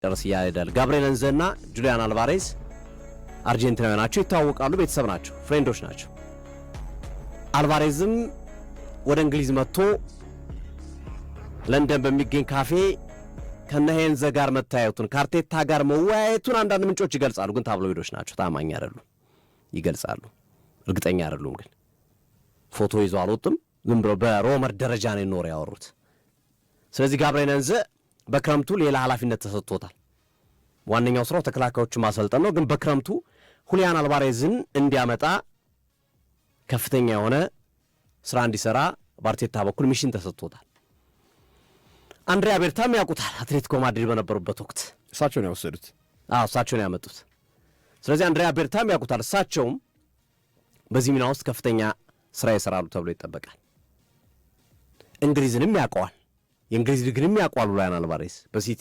ጨርስ ያይዳል ጋብሪኤል ኤንዘና ጁሊያን አልቫሬዝ አርጀንቲናዊ ናቸው ይታወቃሉ ቤተሰብ ናቸው ፍሬንዶች ናቸው አልቫሬዝም ወደ እንግሊዝ መጥቶ ለንደን በሚገኝ ካፌ ከነሄንዘ ጋር መታየቱን ካርቴታ ጋር መወያየቱን አንዳንድ ምንጮች ይገልጻሉ ግን ታብሎይዶች ናቸው ታማኝ አይደሉም ይገልጻሉ እርግጠኛ አይደሉም ግን ፎቶ ይዞ አልወጡም ዝም ብሎ በሮመር ደረጃ ነው ኖር ያወሩት ስለዚህ ጋብሪኤል ኤንዘ በክረምቱ ሌላ ኃላፊነት ተሰጥቶታል ዋንኛው ስራው ተከላካዮቹ ማሰልጠን ነው ግን በክረምቱ ሁሊያን አልቫሬዝን እንዲያመጣ ከፍተኛ የሆነ ስራ እንዲሰራ በአርቴታ በኩል ሚሽን ተሰጥቶታል አንድሪያ ቤርታም ያውቁታል አትሌቲኮ ማድሪድ በነበሩበት ወቅት እሳቸውን ያወሰዱት እሳቸውን ያመጡት ስለዚህ አንድሪያ ቤርታም ያውቁታል እሳቸውም በዚህ ሚና ውስጥ ከፍተኛ ስራ ይሰራሉ ተብሎ ይጠበቃል እንግሊዝንም ያውቀዋል የእንግሊዝ ሊግንም ያውቀዋል ሁሊያን አልቫሬዝ በሲቲ